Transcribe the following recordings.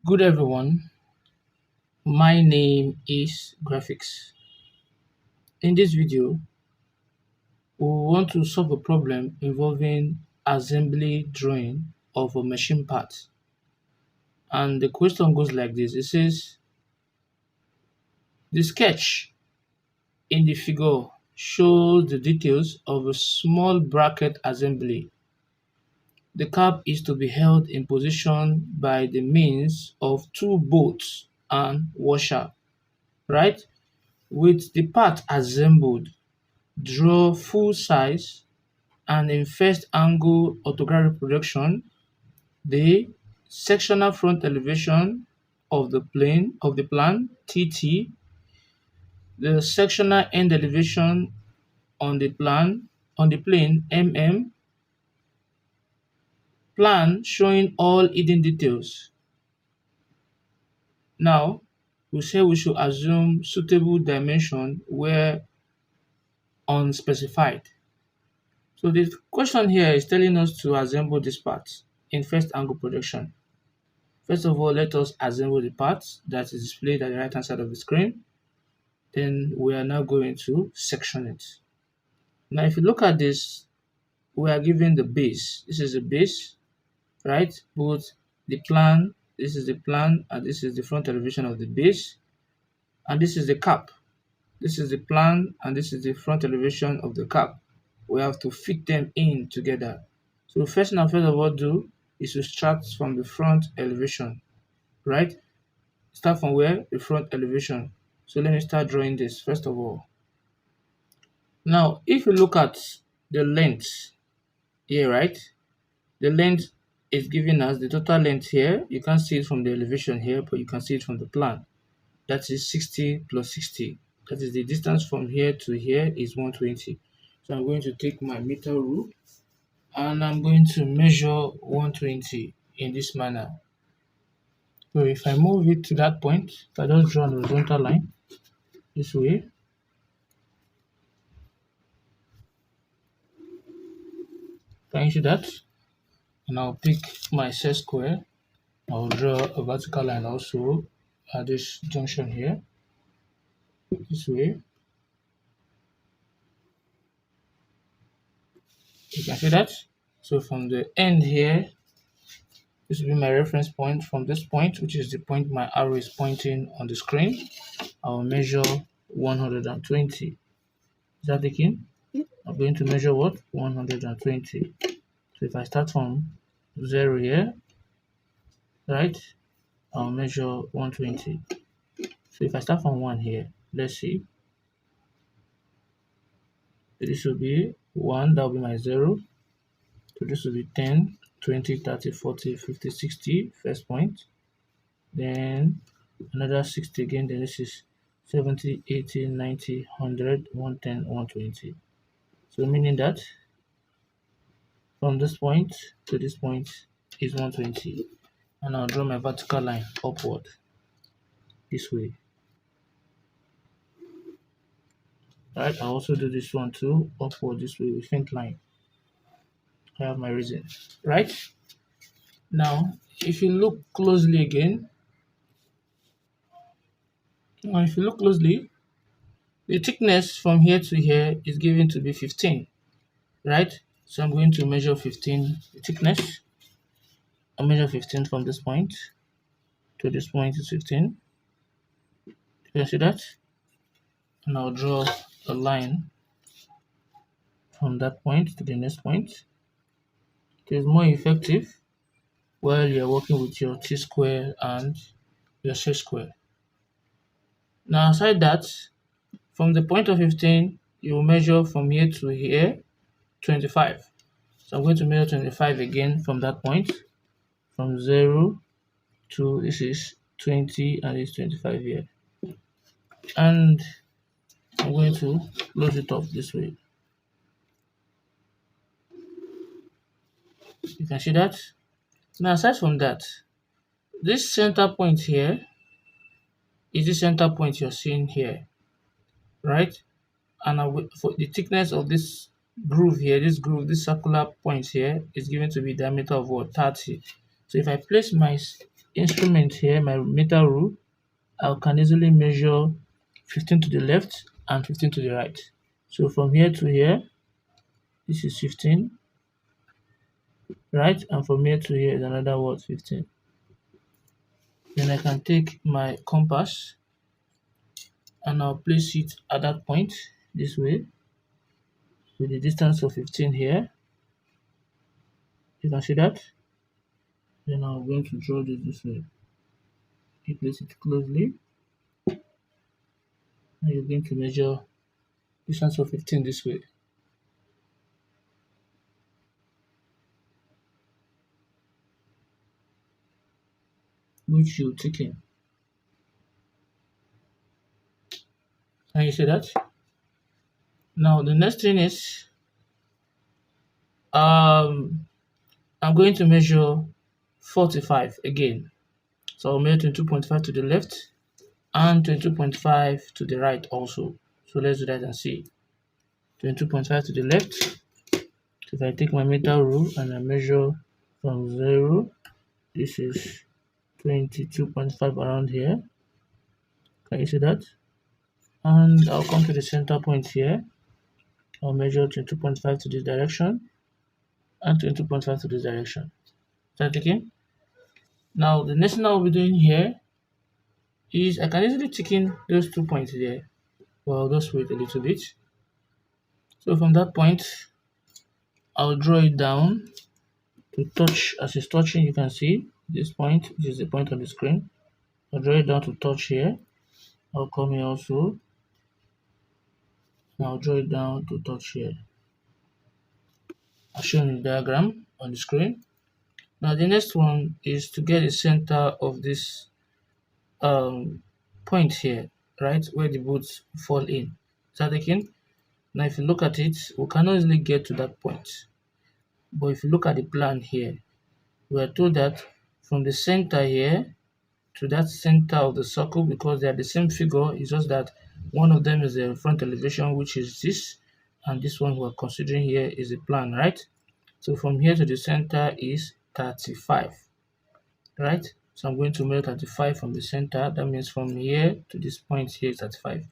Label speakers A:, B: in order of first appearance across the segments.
A: Good everyone, my name is Graphics. In this video, we want to solve a problem involving assembly drawing of a machine part. And the question goes like this. It says, the sketch in the figure shows the details of a small bracket assembly. The cap is to be held in position by the means of two bolts and washer, right? With the part assembled, draw full size and in first angle orthographic projection the sectional front elevation of the plan TT, the sectional end elevation on the plane MM, plan showing all hidden details. Now we say we should assume suitable dimension where unspecified. So the question here is telling us to assemble this part in first angle projection. First of all, let us assemble the part that is displayed at the right hand side of the screen. Then we are now going to section it. Now if you look at this, we are given the base. This is the base, right? Both the plan, this is the plan, and this is the front elevation of the base. And this is the cap. This is the plan, and this is the front elevation of the cap. We have to fit them in together. So first of all do is to start from the front elevation, right? Start from where? The front elevation. So let me start drawing this first of all. Now, if you look at the length here, right? The length is given as the total length here. You can't see it from the elevation here, but you can see it from the plan. That is 60 plus 60. That is the distance from here to here is 120. So I'm going to take my meter rule and I'm going to measure 120 in this manner. So if I move it to that point, if I just draw a horizontal line this way, can you see that? And I'll pick my set square. I'll draw a vertical line also at this junction here, this way. You can see that. So from the end here, this will be my reference point. From this point, which is the point my arrow is pointing on the screen, I'll measure 120. Is that taken? I'm going to measure what? 120. So if I start from 0 here, right, I'll measure 120. So if I start from 1 here, let's see. So this will be 1, that will be my 0. So this will be 10, 20, 30, 40, 50, 60, first point. Then another 60 again, then this is 70, 80, 90, 100, 110, 120. So meaning that from this point to this point is 120. And I'll draw my vertical line upward this way. Right, I'll also do this one too, upward this way with faint line. I have my reason, right? Now, if you look closely again, the thickness from here to here is given to be 15, right? So I'm going to measure 15 thickness. I'll measure 15 from this point to this point is 15. You can see that? And I'll draw a line from that point to the next point. It is more effective while you're working with your T-square and your set square. Now aside that, from the point of 15, you will measure from here to here 25. So I'm going to measure 25 again from that point, from 0 to this is 20 and it's 25 here. And I'm going to close it off this way. You can see that. Now aside from that, this center point here is the center point you're seeing here, right? And for the thickness of this groove here, this circular point here is given to be diameter of what? 30. So if I place my instrument here, my meter rule, I can easily measure 15 to the left and 15 to the right. So from here to here, this is 15, right? And from here to here is another what, 15. Then I can take my compass and I'll place it at that point this way with the distance of 15 here. You can see that. Then I'm going to draw this way. You place it closely and you're going to measure distance of 15 this way. Which you take in. Can you see that? Now the next thing is I'm going to measure 45 again. So I'll measure 22.5 to the left and 22.5 to the right also. So let's do that and see. 22.5 to the left. So if I take my meter rule and I measure from 0, this is 22.5 around here. Can you see that? And I'll come to the center point here. I'll measure 22.5 to this direction and 22.5 to this direction. Is that okay? Now the next thing I'll be doing here is I can easily take in those 2 points there. Well, I'll just wait a little bit. So from that point, I'll draw it down to touch. As it's touching, you can see this point, which is the point on the screen. I'll draw it down to touch here. I'll come here also. And I'll draw it down to touch here. I'll show you the diagram on the screen. Now the next one is to get the center of this point here, right, where the bolts fall in. Is that okay? Now if you look at it, we cannot easily get to that point. But if you look at the plan here, we are told that from the center here to that center of the circle, because they are the same figure, it's just that one of them is the front elevation, which is this, and this one we're considering here is the plan, right? So from here to the center is 35, right? So I'm going to measure 35 from the center. That means from here to this point here is 35.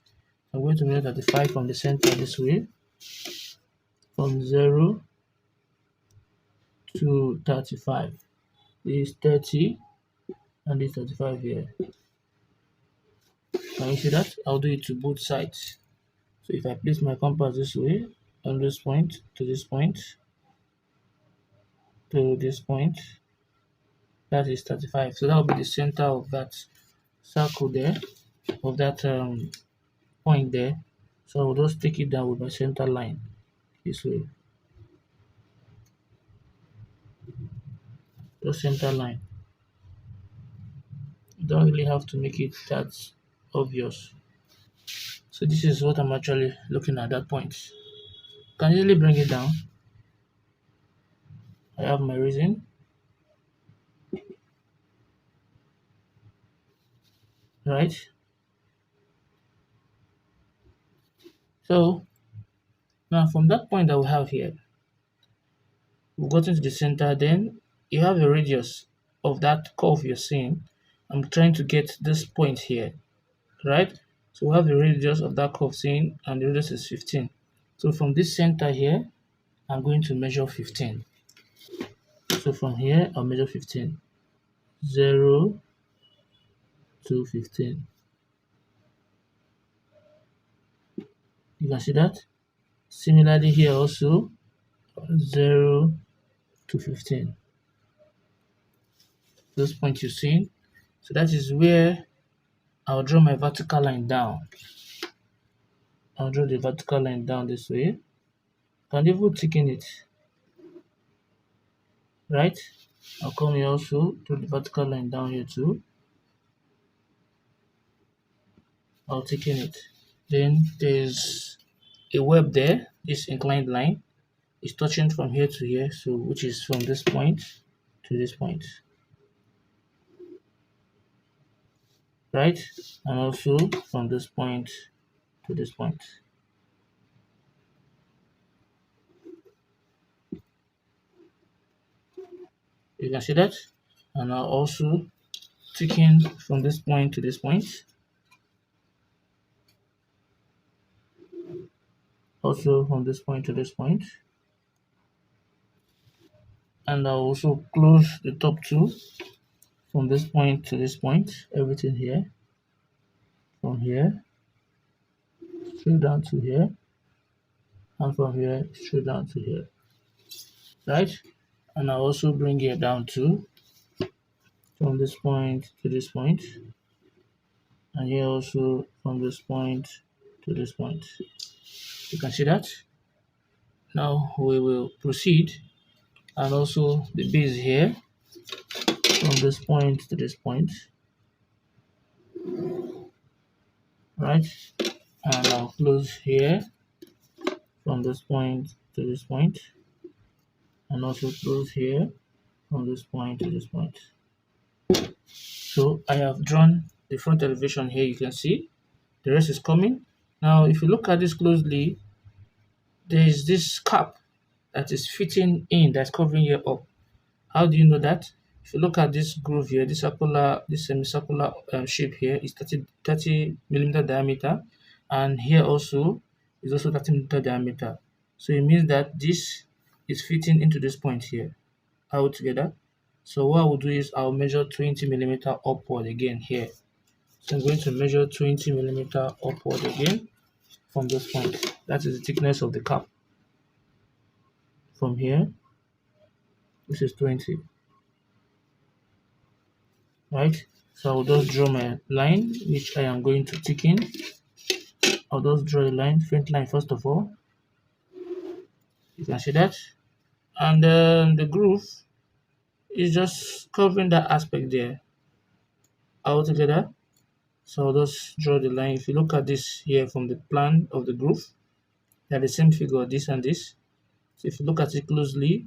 A: I'm going to measure 35 from the center this way, from 0 to 35. This is 30 and this 35 here. Can you see that? I'll do it to both sides. So if I place my compass this way, from this point to this point to this point, that is 35. So that will be the center of that circle there, of that point there. So I will just take it down with my center line this way. The center line. You don't really have to make it that obvious. So this is what I'm actually looking at that point. Can easily bring it down. I have my reason. Right? So now from that point that we have here, we've gotten to the center, then you have a radius of that curve you're seeing. I'm trying to get this point here, right? So we have the radius of that curve seen, and the radius is 15. So from this center here, I'm going to measure 15. So from here, I'll measure 15. 0 to 15. You can see that? Similarly here also, 0 to 15. Those points you've seen. So that is where I'll draw my vertical line down. I'll draw the vertical line down this way. Can even thicken it, right? I'll come here also, draw the vertical line down here too. I'll thicken it. Then there's a web there. This inclined line is touching from here to here, so which is from this point to this point, right? And also from this point to this point. You can see that. And I'll also ticking from this point to this point. Also from this point to this point. And I'll also close the top two from this point to this point. Everything here. From here straight down to here. And from here straight down to here. Right? And I'll also bring it down to from this point to this point, and here also from this point to this point. You can see that. Now we will proceed, and also the base here from this point to this point, right? And I'll close here from this point to this point, and also close here from this point to this point. So I have drawn the front elevation here. You can see the rest is coming. Now if you look at this closely, there is this cap that is fitting in, that's covering here up. How do you know that? If you look at this groove here, this semicircular shape here is 30 millimeter diameter, and here also is also 30 millimeter diameter. So it means that this is fitting into this point here all together. So what I will do is I'll measure 20 millimeter upward again here. So I'm going to measure 20 millimeter upward again from this point. That is the thickness of the cap. From here, this is 20. Right? So I'll just draw my line, which I am going to tick in. I'll just draw a line, faint line first of all. You can see that. And then the groove is just covering that aspect there all together. So I'll just draw the line. If you look at this here from the plan of the groove, they're the same figure, this and this. So if you look at it closely,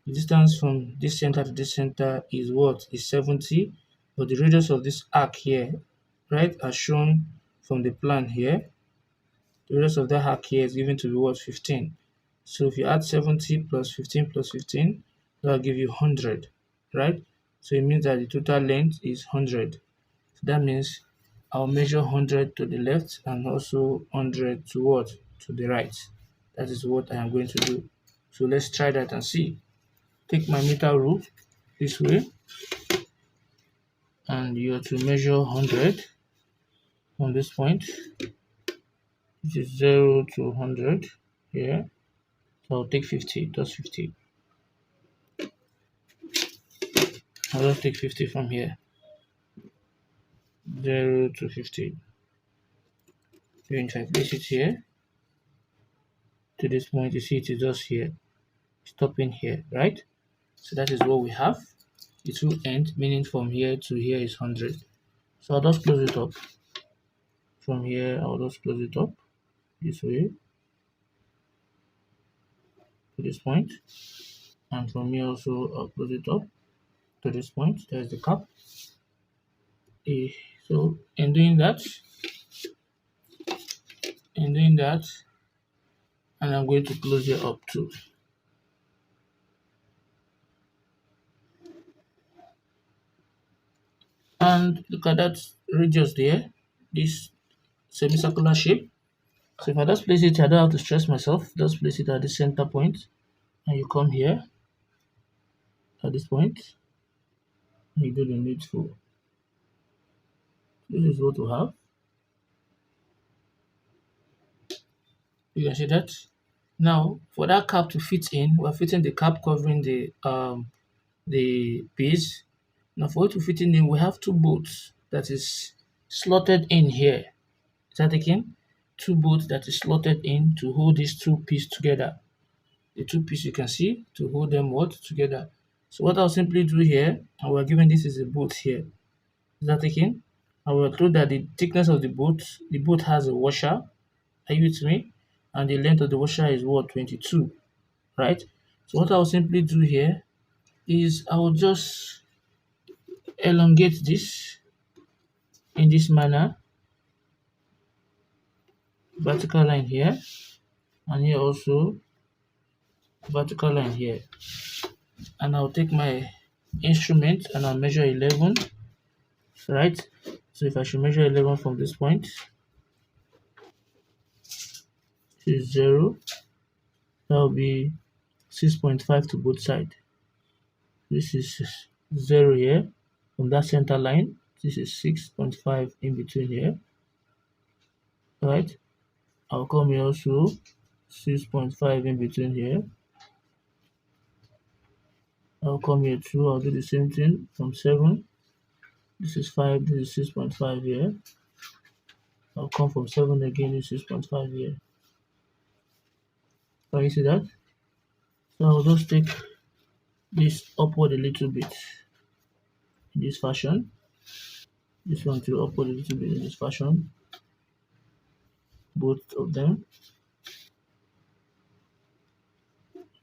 A: the distance from this center to this center is what? Is 70. But the radius of this arc here, right, as shown from the plan here, the radius of that arc here is given to be what? 15. So if you add 70 plus 15 plus 15, that will give you 100, right? So it means that the total length is 100. So that means I'll measure 100 to the left and also 100 to what? To the right. That is what I am going to do. So let's try that and see. Take my meter rule this way, and you have to measure 100 from this point, which is 0 to 100 here. So I'll take 50, just 50. I'll just take 50 from here, 0 to 50. Then if I place it here to this point, you see it is just here, stopping here, right? So that is what we have. The two end, meaning from here to here is 100. So I'll just close it up. From here, I'll just close it up this way to this point, and from here also I'll close it up to this point. There's the cap. So in doing that, and I'm going to close it up too. And look at that radius there, this semicircular shape. So if I just place it, I don't have to stress myself. Just place it at the center point, and you come here at this point, and you do the needful. This is what we have. You can see that. Now, for that cap to fit in, we're fitting the cap covering the base. Now, for it to fit in, we have two bolts that is slotted in here. Is that taken? Two bolts that is slotted in to hold these two pieces together. The two pieces you can see to hold them what together. So what I'll simply do here, and we're given this is a bolt here. Is that taken? I will told that the thickness of the bolt has a washer. Are you with me? And the length of the washer is what? 22, right? So what I'll simply do here is I'll just elongate this in this manner. Vertical line here, and here also vertical line here. And I'll take my instrument and I'll measure 11 right? So if I should measure 11 from this point, this is 0, that will be 6.5 to both sides. This is 0 here from that center line. This is 6.5 in between here, right? I'll come here also 6.5 in between here. I'll come here too. I'll do the same thing from 7. This is 5. This is 6.5 here. I'll come from 7 again. This is 6.5 here. Can you see that? So I'll just take this upward a little bit in this fashion. This one to upward a little bit in this fashion. Both of them.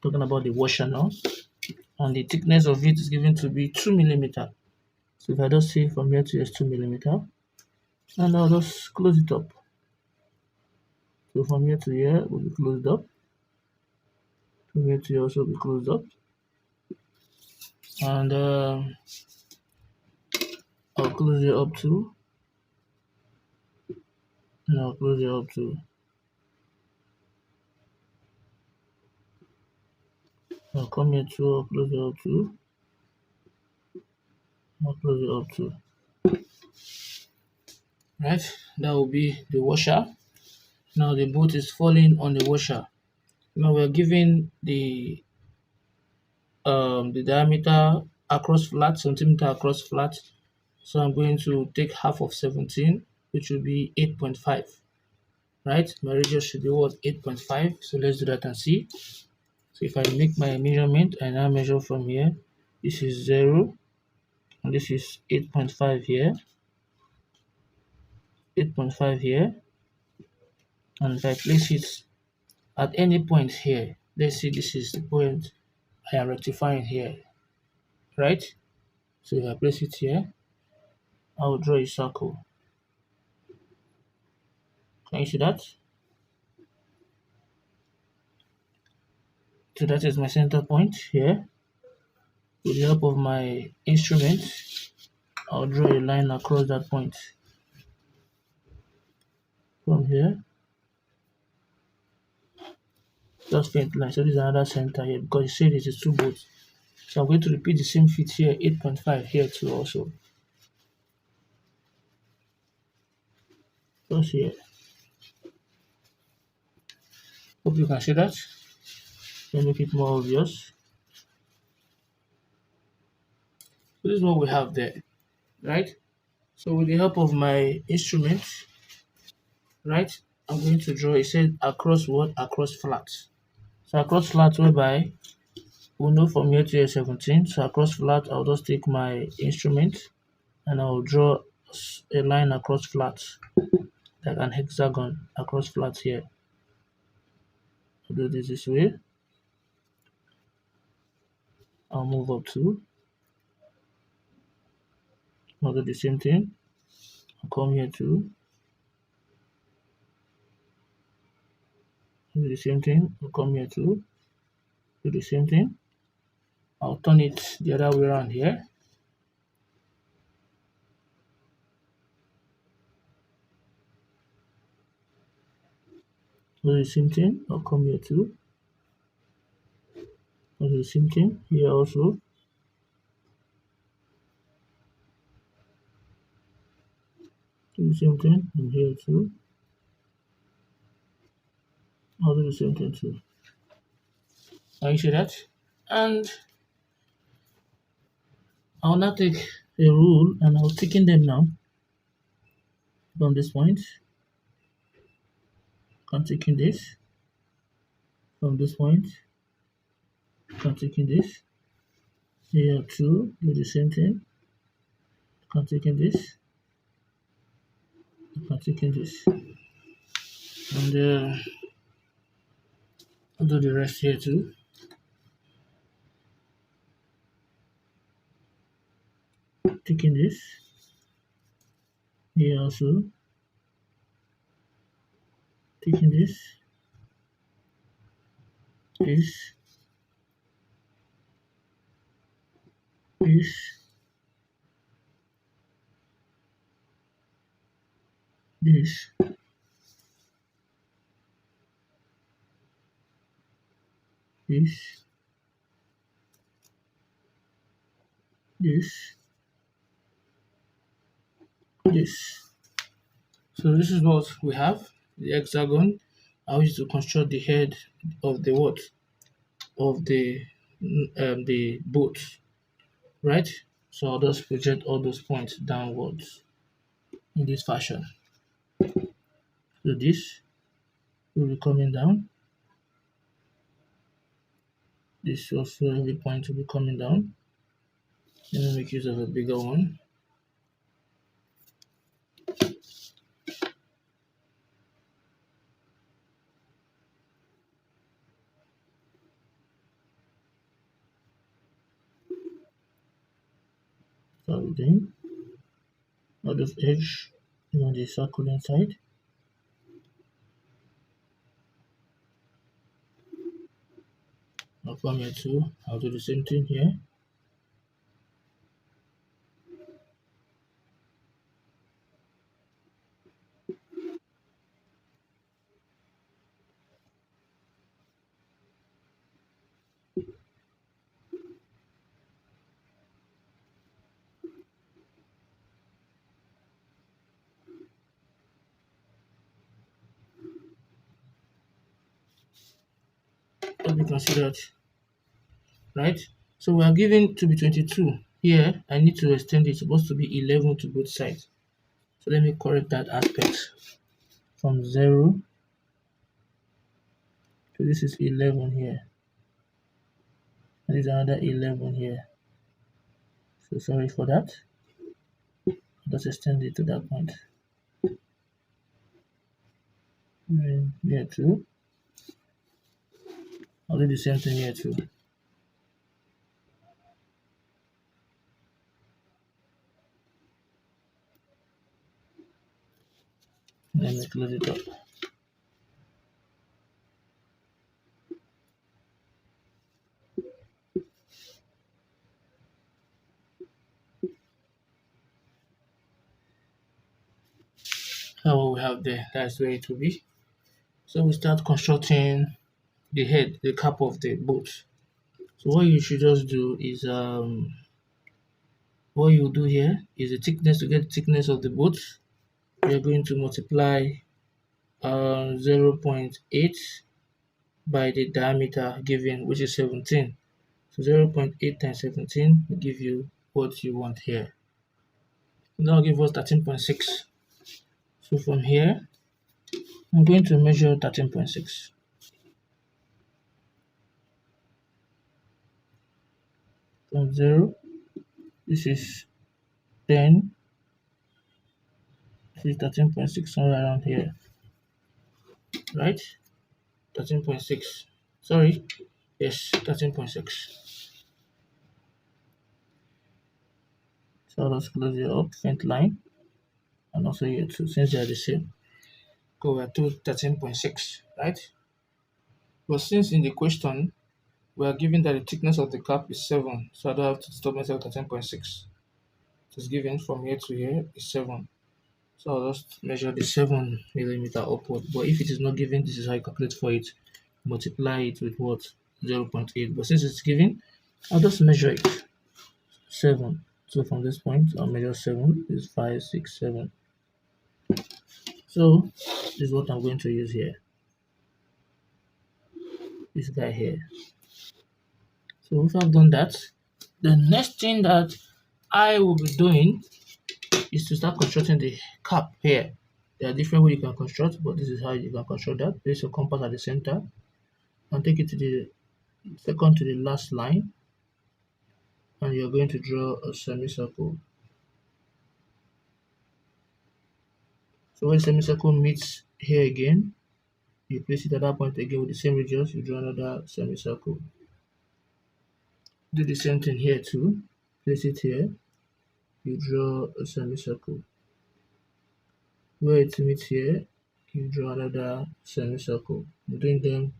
A: Talking about the washer now. And the thickness of it is given to be 2 millimeter. So if I just see from here to here is 2 millimeter, and I'll just close it up. So from here to here will be closed up. From here to here also will be closed up. And I'll close it up too. And I'll close it up too. I'll come here too. I'll close it up too. I'll close it up too. Right, that will be the washer. Now the bolt is falling on the washer. Now we're given the diameter across flat, centimeter across flat. So I'm going to take half of 17, which will be 8.5. Right, my radius should be what, 8.5. So let's do that and see. So if I make my measurement, I now measure from here. This is 0, and this is 8.5 here. 8.5 here. And if I place it at any point here, let's see, this is the point I am rectifying here, right? So if I place it here, I will draw a circle. Can you see that? So that is my center point here. With the help of my instrument, I'll draw a line across that point. From here, just faint line. So this is another center here because you said it is 2 bolts. So I'm going to repeat the same feat here, 8.5 here too also. Just here. Hope you can see that. Let me make it more obvious. So this is what we have there, right? So with the help of my instrument, right, I'm going to draw, it said across what? Across flat. So across flat, whereby we'll know from here to here 17. So across flat, I'll just take my instrument and I'll draw a line across flat, like an hexagon across flat here. I'll do this way. I'll move up to. I'll do the same thing. I'll come here too. Do the same thing. I'll come here too. Do the same thing. I'll turn it the other way around here. Do the same thing. I'll come here too. I'll do the same thing here also. Do the same thing in here too. I'll do the same thing too. Now you see that? And I'll now take a rule and I'll thicken them now from this point. I'm taking this from this point. I'm taking this here too. Do the same thing. I'm taking this. I'm taking this. And I'll do the rest here too. Taking this here also. Taking this. This. This. this, this, this, this. So this is what we have, the hexagon. I use to construct the head of the what? Of the boat, right? So I'll just project all those points downwards in this fashion. So this will be coming down. This also every point will be coming down. Let me make use of a bigger one. So we're doing all those edge on the circle inside. I'll come here too. I'll do the same thing here. Let me consider it, right? So we are given to be 22. Here, I need to extend it. It's supposed to be 11 to both sides. So let me correct that aspect from 0 to this is 11 here. And there's another 11 here. So sorry for that. Let's extend it to that point. And here too. I'll do the same thing here too. Let me close it up. How we have there, that's where it will be. So we start constructing the head, the cap of the boat. So what you should just do is what you do here is the thickness. To get the thickness of the boat, you're going to multiply 0.8 by the diameter given, which is 17. So 0.8 times 17 will give you what you want here. Now give us 13.6. So from here, I'm going to measure 13.6. From 0, this is 10, this is 13.6, somewhere around here, right? 13.6, sorry, yes, 13.6. So let's close it up, faint line, and also here too, since they are the same. Go back to 13.6, right? But since in the question, we are given that the thickness of the cap is 7, so I don't have to stop myself at 13.6. It is given from here to here is 7. So I'll just measure the 7 millimeter upward. But if it is not given, this is how you calculate for it. Multiply it with what? 0.8. But since it's given, I'll just measure it. 7. So from this point, I'll measure 7 is 5, 6, 7. So this is what I'm going to use here. This guy here. So if I've done that, the next thing that I will be doing is to start constructing the cap here. There are different ways you can construct, but this is how you can construct that. Place your compass at the center and take it to the second to the last line, and you're going to draw a semicircle. So when semicircle meets here again, you place it at that point again with the same radius, you draw another semicircle. Do the same thing here too. Place it here, you draw a semicircle. Where it meets here, you draw another semicircle. I'm doing them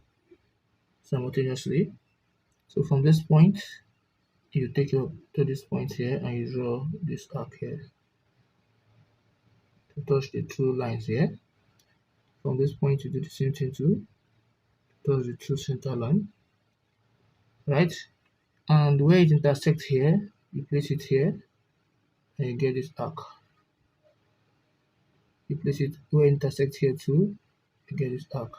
A: simultaneously. So from this point, you take your to this point here and you draw this arc here. to touch the two lines here. From this point, you do the same thing to touch the two center line, right? And where it intersects here, you place it here, and you get this arc. You place it where it intersects here too, you get this arc.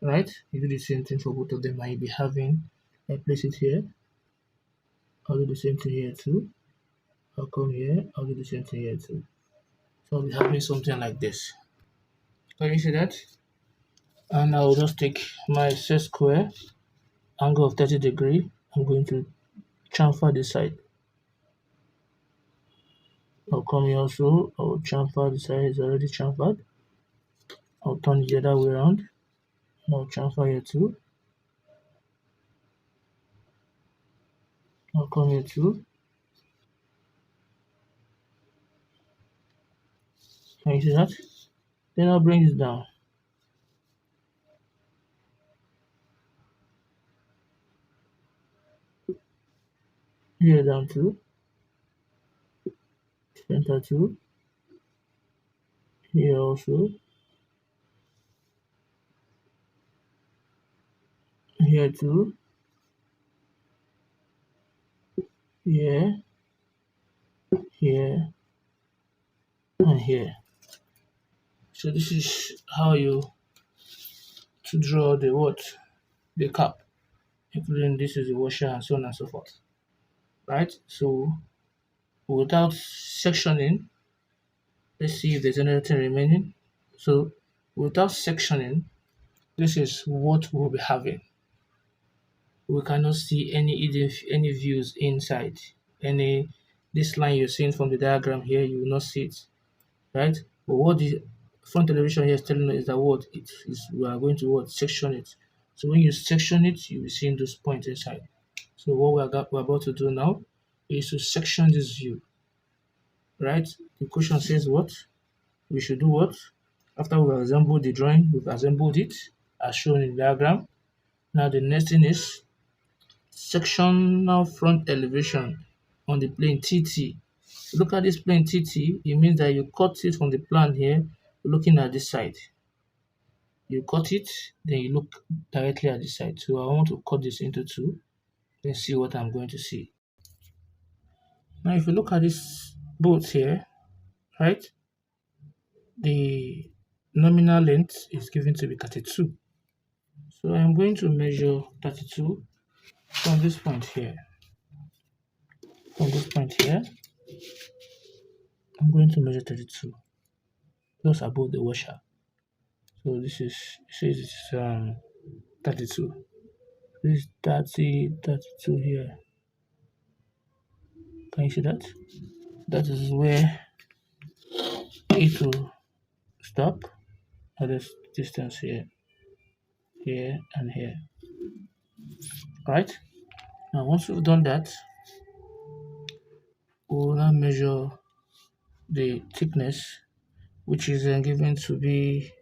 A: Right? You do the same thing for both of them, and you'll be having, I place it here, I'll do the same thing here too. I'll come here, I'll do the same thing here too. So I'll be having something like this. Can you see that? And I'll just take my set square, angle of 30 degree. I'm going to chamfer this side. I'll come here also, I'll chamfer the side, it's already chamfered. I'll turn it the other way around. I'll chamfer here too. I'll come here too. Can you see that? Then I'll bring it down. Here down too. Center too. Here also. Here too. Here. Here. And here. So this is how you to draw the what? The cap. Including this is the washer and so on and so forth. Right? So without sectioning, let's see if there's anything remaining. So without sectioning, this is what we'll be having. We cannot see any views inside. This line you're seeing from the diagram here, you will not see it, right? But what the front elevation here is telling us is that what it is, we are going to section it. So when you section it, you'll be seeing those points inside. So what we're about to do now is to section this view, right? The question says what? We should do what? After we assembled the drawing, we've assembled it as shown in the diagram. Now the next thing is sectional front elevation on the plane TT. Look at this plane TT, it means that you cut it from the plan here, looking at this side. You cut it, then you look directly at this side. So I want to cut this into two, then see what I'm going to see. Now if you look at this bolt here, right, the nominal length is given to be 32. So I'm going to measure 32 from this point here. From this point here, I'm going to measure 32, just above the washer. So this is, it says it's 32. This is 32 here. Can you see that? That is where it will stop at this distance here, here, and here. Right? Now once we've done that, we'll now measure the thickness, which is given to be,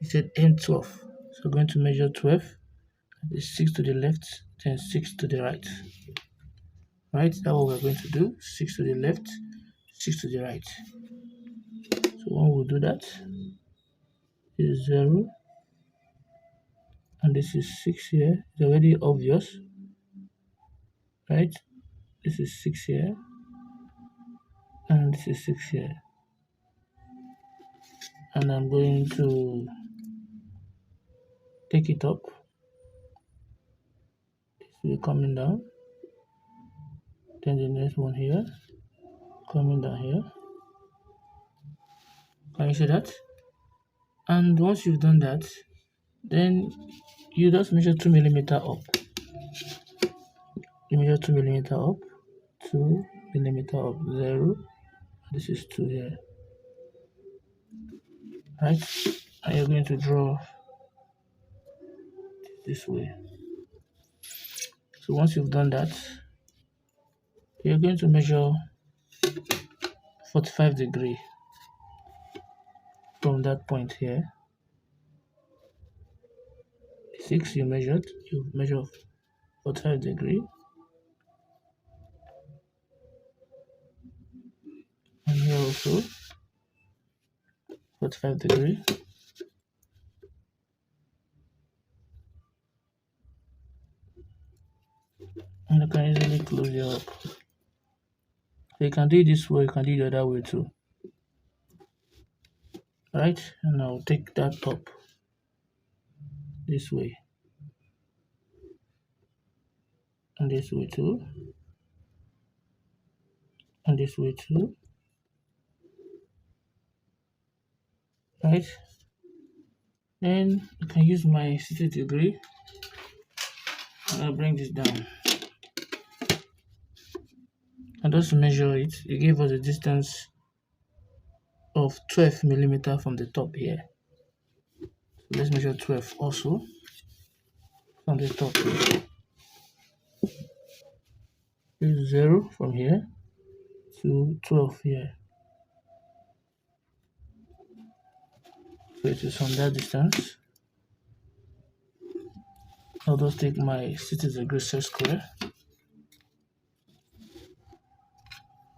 A: it said M12. So we're going to measure 12. That is 6 to the left, then 6 to the right. Right? That's what we're going to do. 6 to the left, 6 to the right. So when we do that, this is 0. And this is 6 here. It's already obvious. Right? This is 6 here. And this is 6 here. And I'm going to take it up. This will be coming down. Then the next one here, coming down here. Can you see that? And once you've done that, then you just measure 2 millimeter up. You measure 2 millimeter up, 2 millimeter up, 0. This is 2 here. Right? And you're going to draw this way. So once you've done that, you're going to measure 45 degree from that point here. 6 you measured, you measure 45 degree. And here also 45 degree. And you can easily close it up. So you can do it this way, you can do it the other way too. Right? And I'll take that top this way. And this way too. And this way too. Right? Then I can use my 60 degree and I'll bring this down. And just to measure it, it gave us a distance of 12 millimeter from the top here. So let's measure 12 also from the top here. This is 0 from here to 12 here. So it is from that distance. I'll just take my 60 degree set square.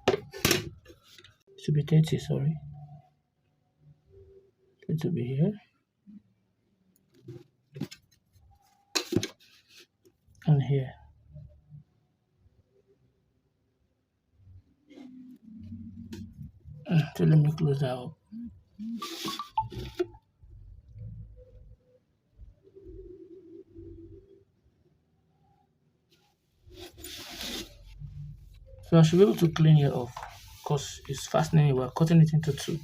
A: It should be 30, sorry. It will be here. And here. So let me close that up. So I should be able to clean it off because it's fastening, we're cutting it into two.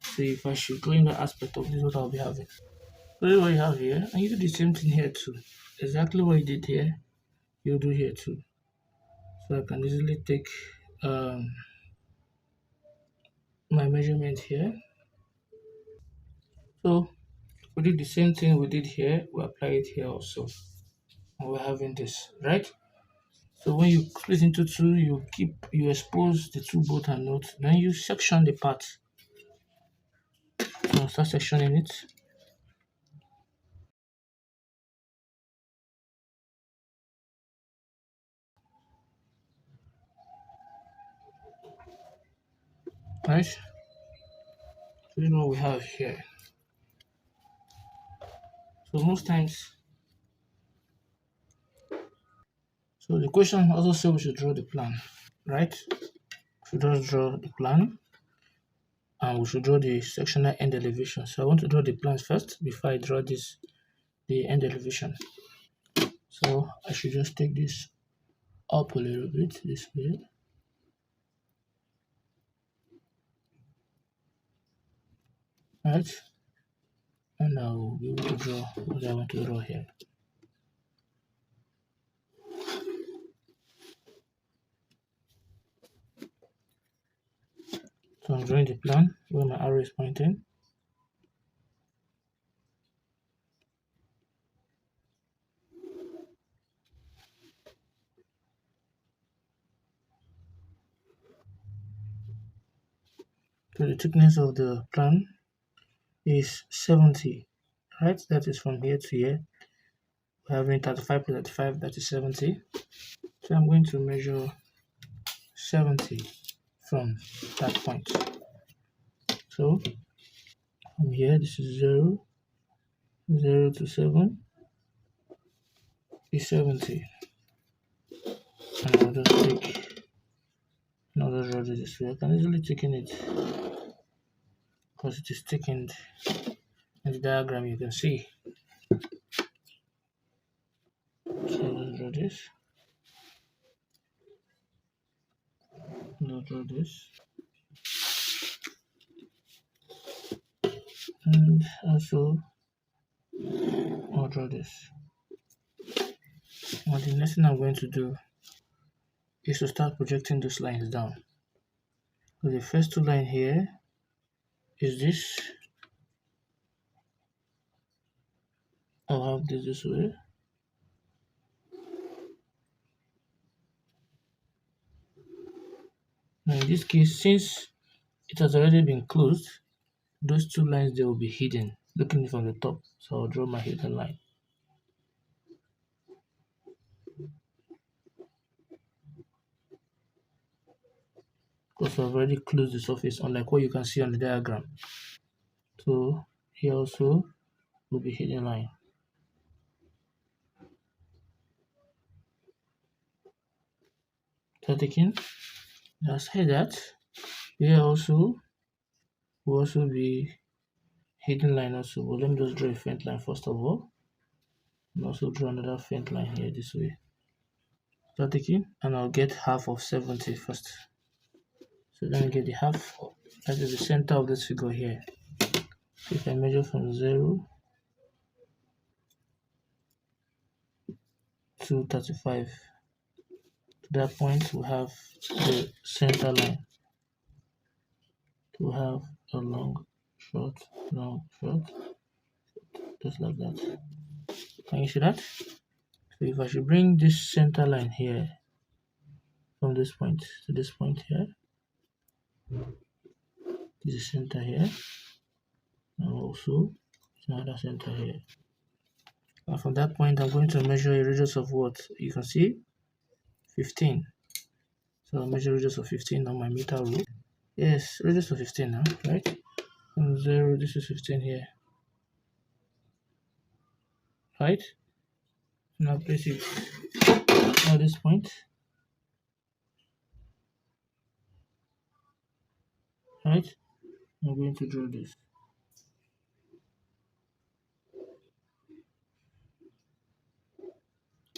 A: So if I should clean the aspect of this, what I'll be having. So this is what you have here, and you do the same thing here too. Exactly what you did here, you'll do here too. So I can easily take my measurement here. So we did the same thing we did here, we apply it here also. And we're having this, right? So when you split into two, you expose the two both and notes, then you section the part. So start sectioning it. Right? So this is what we have here. So most times, so the question also says we should draw the plan, right? We should just draw the plan and we should draw the sectional end elevation. So I want to draw the plans first before I draw the end elevation. So I should just take this up a little bit this way. Right? And I'll be able to draw what I want to draw here. So I'm drawing the plan where my arrow is pointing. So the thickness of the plan is 70, right? That is from here to here. We're having 35 plus 35, that is 70. So I'm going to measure 70 from that point. So from here, this is 0, 0 to 7 is 70. And I'll just take another draw this way. I can easily thicken it because it is thickened in the diagram, you can see. So let's draw this. I'll draw this. And also I'll draw this. Now the next thing I'm going to do is to start projecting those lines down. So the first two lines here is this. I'll have this way. Now in this case, since it has already been closed, those two lines they will be hidden, looking from the top. So I'll draw my hidden line. Because I've already closed the surface, unlike what you can see on the diagram. So here also will be hidden line. So taking, let's say that here also will also be hidden line also. But let me just draw a faint line first of all, and also draw another faint line here this way. Start taking, and I'll get half of 70 first. So let me get the half. That is the center of this figure here. So if I measure from 0 to 35, to that point we have the center line. To have a long, short, just like that. Can you see that? So if I should bring this center line here from this point to this point here, this is center here, and also another center here. And from that point, I'm going to measure a radius of what? You can see 15. So I'll measure radius of 15 on my meter rule. Yes, radius of 15 now, right? From 0, this is 15 here, right? Now place it at this point, right? I'm going to draw this.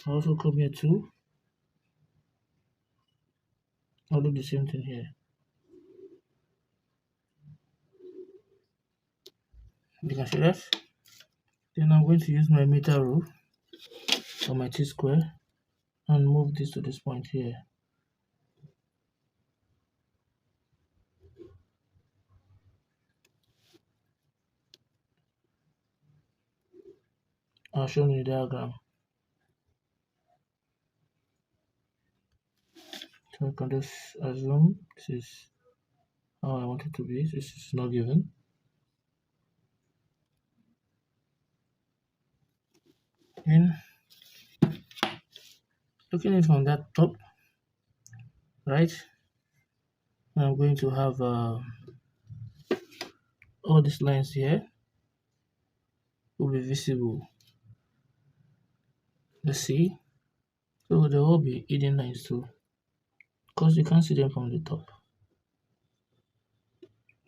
A: I also come here too. I'll do the same thing here. You can see that. Then I'm going to use my meter rule or my t-square and move this to this point here. I'll show you the diagram. So I can just assume this is how I want it to be. This is not given. Then looking at it from that top, right? I'm going to have all these lines here will be visible. Let's see. So there will be hidden lines too, because you can't see them from the top.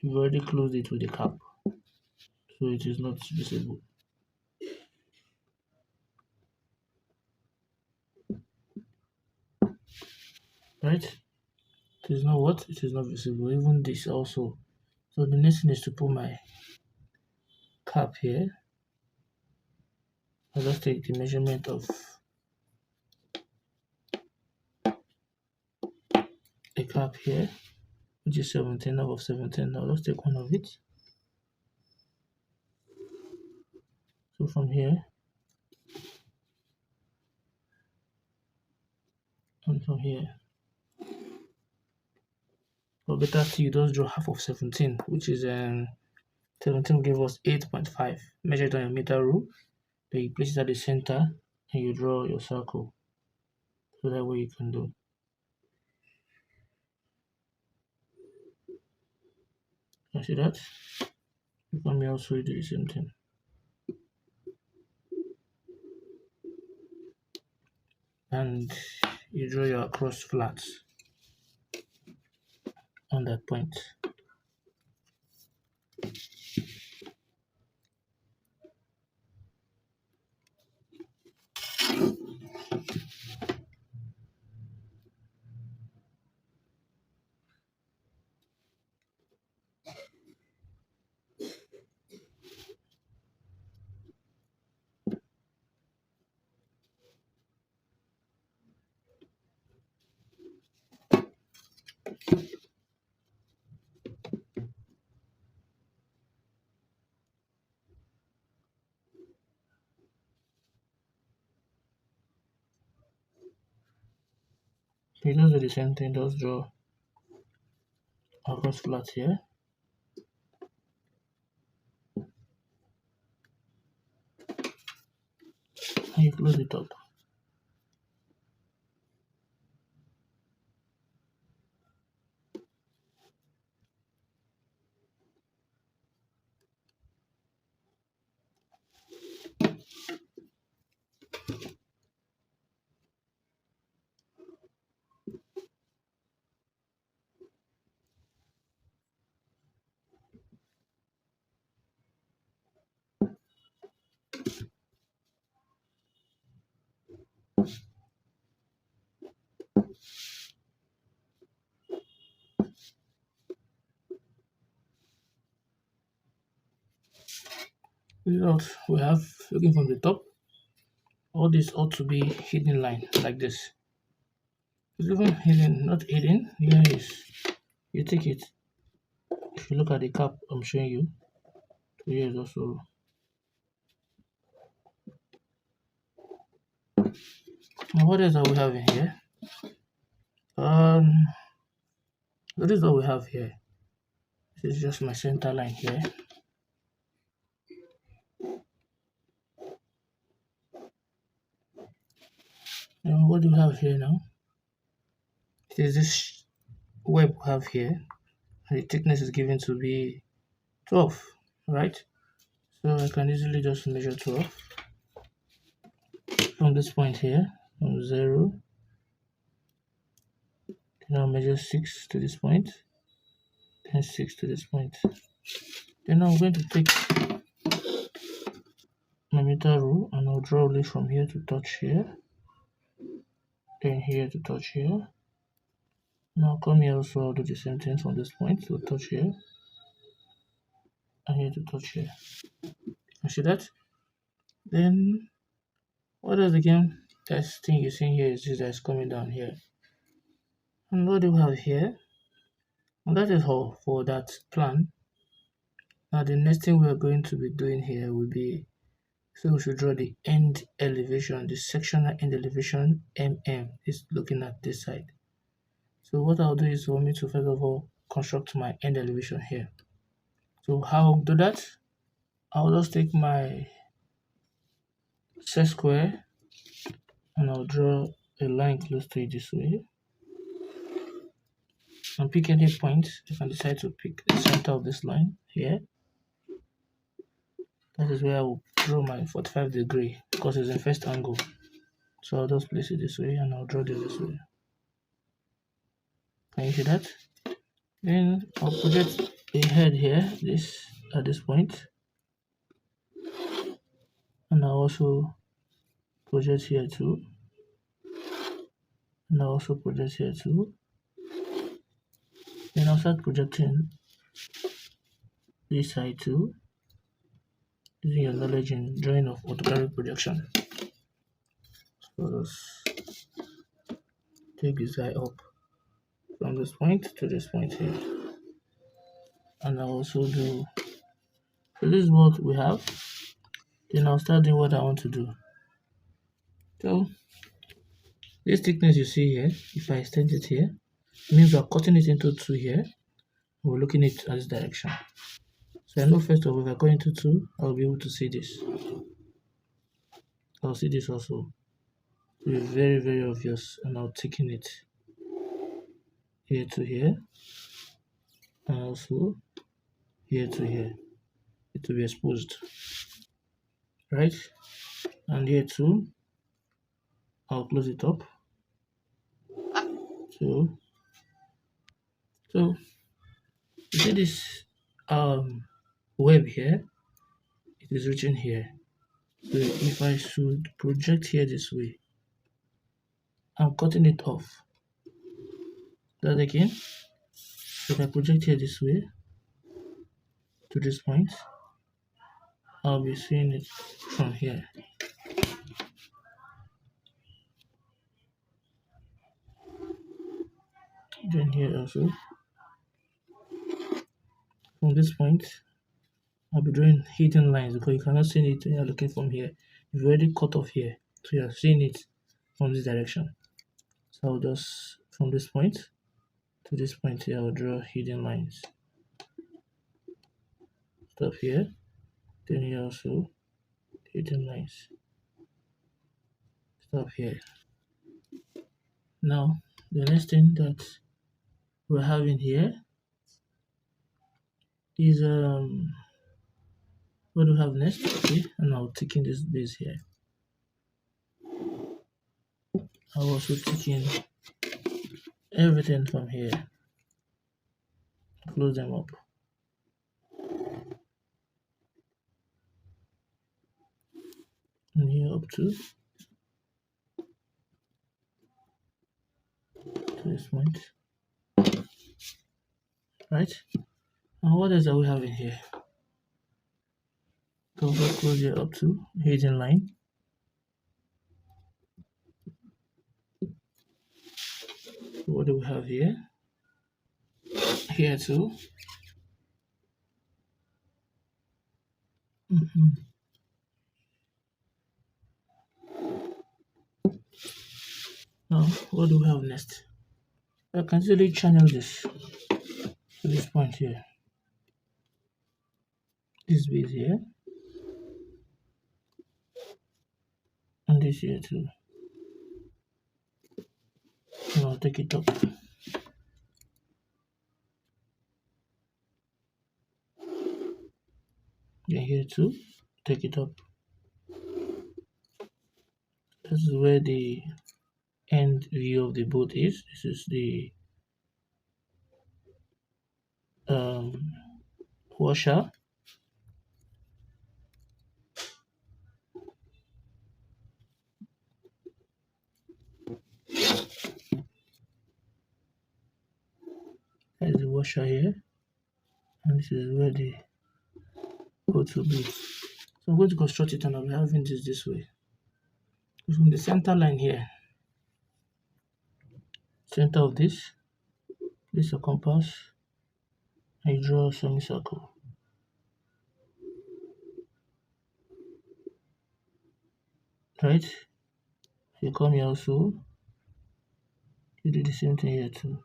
A: You've already closed it with the cap, so it is not visible. Right? It is not what? It is not visible. Even this also. So the next thing is to put my cap here. I'll just take the measurement of a cap here, which is 17 out of 17. Now let's take one of it. So from here and from here. For better to you just draw half of 17, which is 17 give us 8.5. Measure it on your meter rule. Then you place it at the center and you draw your circle. So that way you can do. You see that? You can also do the same thing. And you draw your cross flats on that point. You just do the same thing, just draw a cross flat here. And you close it up. Result we have, looking from the top, all this ought to be hidden line like this. It's even hidden, not hidden. Here is, you take it. If you look at the cap I'm showing you, so here is also. Now what else are we having here? Um, so this is what we have here. This is just my center line here. And what do we have here now? It is this web we have here, and the thickness is given to be 12, right? So I can easily just measure 12 from this point here, from 0. Now measure 6 to this point, then 6 to this point. Then I'm going to take my meter rule and I'll draw a from here to touch here, then here to touch here. Now come here also, I'll do the same thing from this point to touch here, and here to touch here. You see that? Then what is again? That thing you see here is this that's coming down here. And what do we have here? And that is all for that plan. Now the next thing we are going to be doing here will be, so we should draw the end elevation, the sectional end elevation is looking at this side. So what I'll do is for me to first of all construct my end elevation here. So how I'll do that? I'll just take my set square and I'll draw a line close to it this way. And pick any point. You can decide to pick the center of this line here. That is where I will draw my 45 degree because it's in first angle. So I'll just place it this way and I'll draw this way. Can you see that? Then I'll project a head here, this at this point. And I'll also project here too. And I'll also project here too. Then I'll start projecting this side too, using your knowledge in drawing of orthographic projection. So let's take this guy up from this point to this point here. And I'll also do, so this is what we have. Then I'll start doing what I want to do. So this thickness you see here, if I extend it here, it means we're cutting it into 2 here. We're looking at this direction. So I know first of all, if I go into 2, I'll be able to see this. I'll see this also. It will be very, very obvious, and I'll thicken it here to here, and also here to here. It will be exposed, right? And here too, I'll close it up. So you see this web here, it is reaching here. So if I should project here this way, I'm cutting it off. That again, if I project here this way to this point, I'll be seeing it from here. Then here also, from this point, I'll be drawing hidden lines because you cannot see it when you're looking from here. You've already cut off here, so you're seeing it from this direction. So I'll just, from this point to this point here, I'll draw hidden lines. Stop here, then here also, hidden lines. Stop here. Now, the next thing that we're having here is what do we have next? Okay, and I'll take in this base here. I'll also take in everything from here, close them up. And here up to this point, right? And what else are we having here? Also close it up to hidden line. What do we have here? Here too. Now, what do we have next? I can easily channel this to this point here. This base here. And this here too. Now take it up. Yeah, here too. Take it up. This is where the end view of the boat is. This is the washer. There's the washer here. And this is where the boat will be. So I'm going to construct it and I'll be having this way. From the center line here, center of this, place a compass, and you draw a semicircle. Right? You come here also, you do the same thing here too.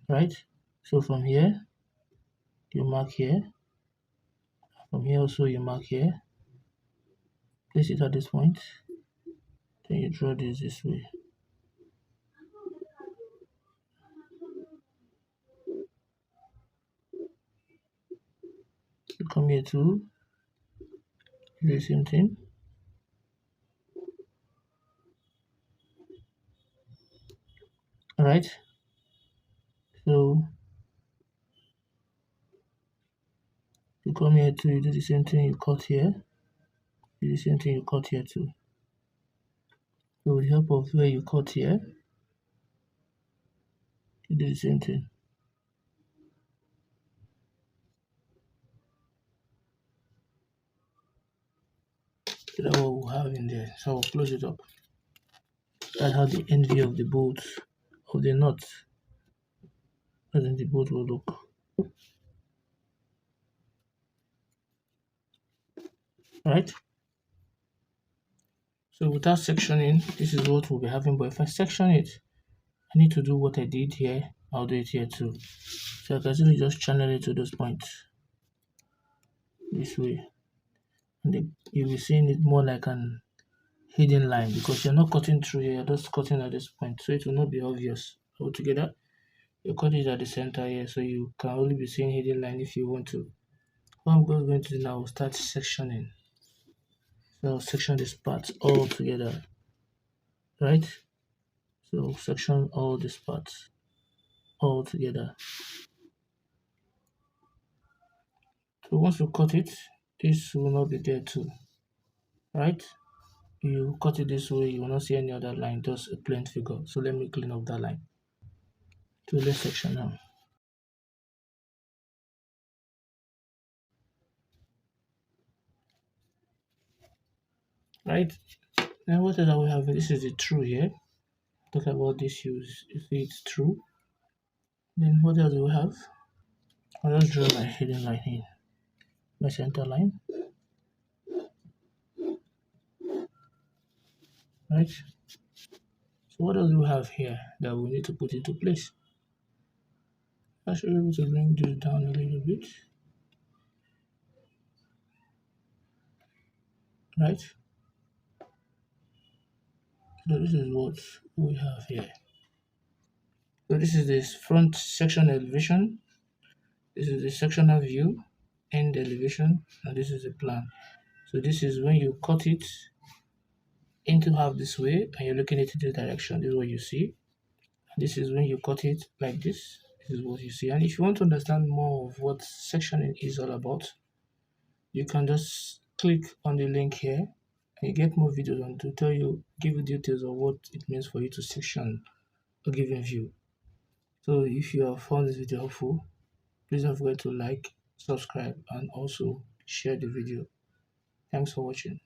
A: Right? So from here, you mark here. From here also you mark here. Place it at this point. Then you draw this way. You come here too, do the same thing. Alright? So you come here too, you do the same thing, you cut here. Do the same thing, you cut here too. So with the help of where you cut here, you do the same thing. So that's what we'll have in there. So I'll close it up. That's how the end view of the bolt, of the nut, as in the bolt will look. Right? So without sectioning, this is what we'll be having. But if I section it, I need to do what I did here. I'll do it here too. So I can simply just channel it to those points. This way. And you'll be seeing it more like an hidden line because you're not cutting through here, you're just cutting at this point. So it will not be obvious altogether. You cut it at the center here, so you can only be seeing hidden line if you want to. What I'm going to do now is start sectioning. So I'll section this part all together, right? So section all these parts all together. So once you cut it, this will not be there too, right? You cut it this way, you will not see any other line, just a plain figure. So let me clean up that line. So let's section now. Right? Now what else are we having? This is the true here. Talk about this, you see it's true. Then what else do we have? I'll just draw my hidden line here. My center line. Right? So what else do we have here that we need to put into place? I should be able to bring this down a little bit. Right? So this is what we have here. So this is this front section elevation. This is the sectional view, end elevation, and this is the plan. So this is when you cut it into half this way and you're looking at it in this direction. This is what you see. This is when you cut it like this. This is what you see. And if you want to understand more of what sectioning is all about, you can just click on the link here and you get more videos on to tell you, give you details of what it means for you to section a given view. So if you have found this video helpful, please don't forget to like, subscribe, and also share the video. Thanks for watching.